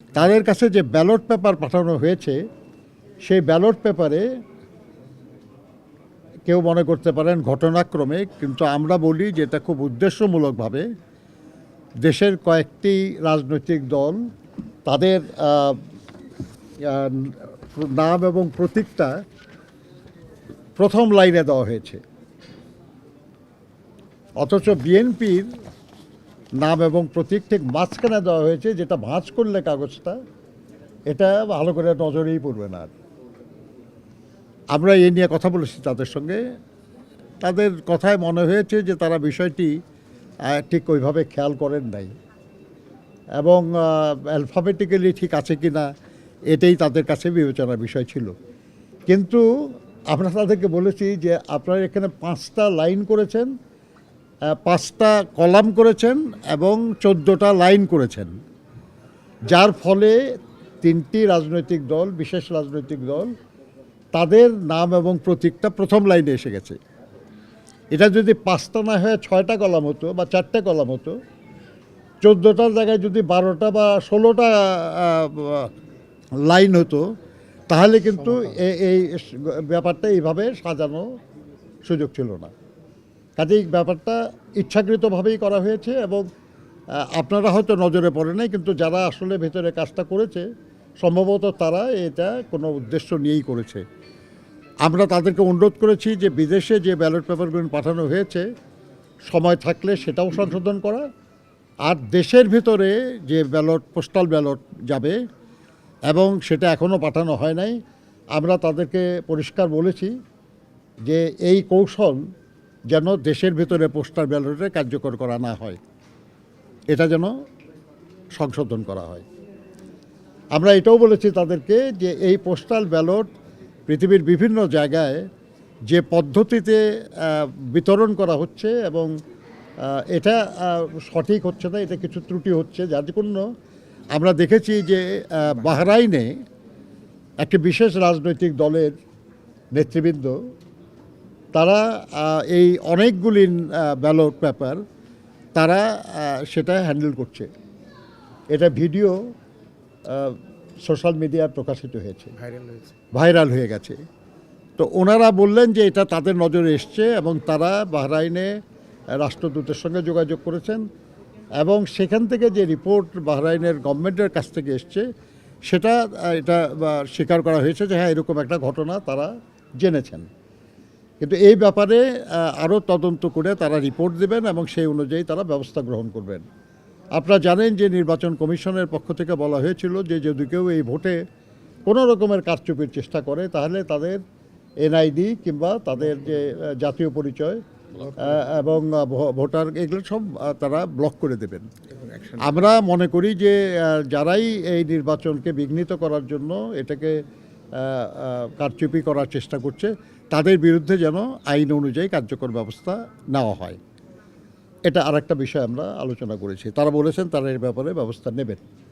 তাদের কাছে যে ব্যালট পেপার পাঠানো হয়েছে সেই ব্যালট পেপারে কেউ মনে করতে পারেন ঘটনাক্রমে, কিন্তু আমরা বলি যে এটা খুব উদ্দেশ্যমূলকভাবে দেশের কয়েকটি রাজনৈতিক দল তাদের নাম এবং প্রতীকটা প্রথম লাইনে দেওয়া হয়েছে, অথচ বিএনপির নাম এবং প্রতীক ঠিক মাঝখানে দেওয়া হয়েছে, যেটা ভাঁজ করলে কাগজটা এটা ভালো করে নজরেই পড়বে না। আমরা এই নিয়ে কথা বলেছি তাদের সঙ্গে, তাদের কথায় মনে হয়েছে যে তারা বিষয়টি ঠিক ওইভাবে খেয়াল করেন নাই এবং অ্যালফাবেটিক্যালি ঠিক আছে কি না এটাই তাদের কাছে বিবেচনার বিষয় ছিল। কিন্তু আমরা তাদেরকে বলেছি যে আপনারা এখানে 5টা লাইন করেছেন, 5টা কলাম করেছেন এবং 14টা লাইন করেছেন, যার ফলে 3টি রাজনৈতিক দল, বিশেষ রাজনৈতিক দল, তাদের নাম এবং প্রতীকটা প্রথম লাইনে এসে গেছে। এটা যদি 5টা না হয়ে 6টা কলাম হতো বা 4টে কলাম হতো, 14টার জায়গায় যদি 12টা বা 16টা লাইন হতো, তাহলে কিন্তু এই ব্যাপারটা এইভাবে সাজানো সুযোগ ছিল না। কাজেই ব্যাপারটা ইচ্ছাকৃতভাবেই করা হয়েছে এবং আপনারা হয়তো নজরে পড়ে নাই, কিন্তু যারা আসলে ভেতরে কাজটা করেছে সম্ভবত তারা এটা কোনো উদ্দেশ্য নিয়েই করেছে। আমরা তাদেরকে অনুরোধ করেছি যে বিদেশে যে ব্যালট পেপারগুলো পাঠানো হয়েছে সময় থাকলে সেটাও সংশোধন করা, আর দেশের ভিতরে যে ব্যালট, পোস্টাল ব্যালট যাবে এবং সেটা এখনও পাঠানো হয় নাই, আমরা তাদেরকে পরিষ্কার বলেছি যে এই কৌশল যেন দেশের ভিতরে পোস্টাল ব্যালটে কার্যকর করা না হয়, এটা যেন সংশোধন করা হয়। আমরা এটাও বলেছি তাদেরকে যে এই পোস্টাল ব্যালট পৃথিবীর বিভিন্ন জায়গায় যে পদ্ধতিতে বিতরণ করা হচ্ছে এবং এটা সঠিক হচ্ছে না, এটা কিছু ত্রুটি হচ্ছে, যার জন্য আমরা দেখেছি যে বাহরাইনে একটি বিশেষ রাজনৈতিক দলের নেতৃবৃন্দ তারা এই অনেকগুলি ব্যালট পেপার তারা সেটা হ্যান্ডেল করছে। এটা ভিডিও সোশ্যাল মিডিয়ায় প্রকাশিত হয়েছে, ভাইরাল হয়ে গেছে। তো ওনারা বললেন যে এটা তাদের নজরে এসছে এবং তারা বাহরাইনে রাষ্ট্রদূতের সঙ্গে যোগাযোগ করেছেন এবং সেখান থেকে যে রিপোর্ট বাহরাইনের গভর্নমেন্টের কাছ থেকে এসছে সেটা এটা স্বীকার করা হয়েছে যে হ্যাঁ এরকম একটা ঘটনা তারা জেনেছেন। কিন্তু এই ব্যাপারে আরও তদন্ত করে তারা রিপোর্ট দেবেন এবং সেই অনুযায়ী তারা ব্যবস্থা গ্রহণ করবেন। আপনারা জানেন যে নির্বাচন কমিশনের পক্ষ থেকে বলা হয়েছিল যে যদি কেউ এই ভোটে কোনো রকমের কারচুপির চেষ্টা করে তাহলে তাদের এনআইডি কিংবা তাদের যে জাতীয় পরিচয় এবং ভোটার এগুলো সব তারা ব্লক করে দেবেন। আমরা মনে করি যে যারাই এই নির্বাচনকে বিঘ্নিত করার জন্য এটাকে কারচুপি করার চেষ্টা করছে তাদের বিরুদ্ধে যেন আইন অনুযায়ী কার্যকর ব্যবস্থা নেওয়া হয়। এটা আরেকটা বিষয় আমরা আলোচনা করেছি, তারা বলেছেন তারা এর ব্যাপারে ব্যবস্থা নেবেন।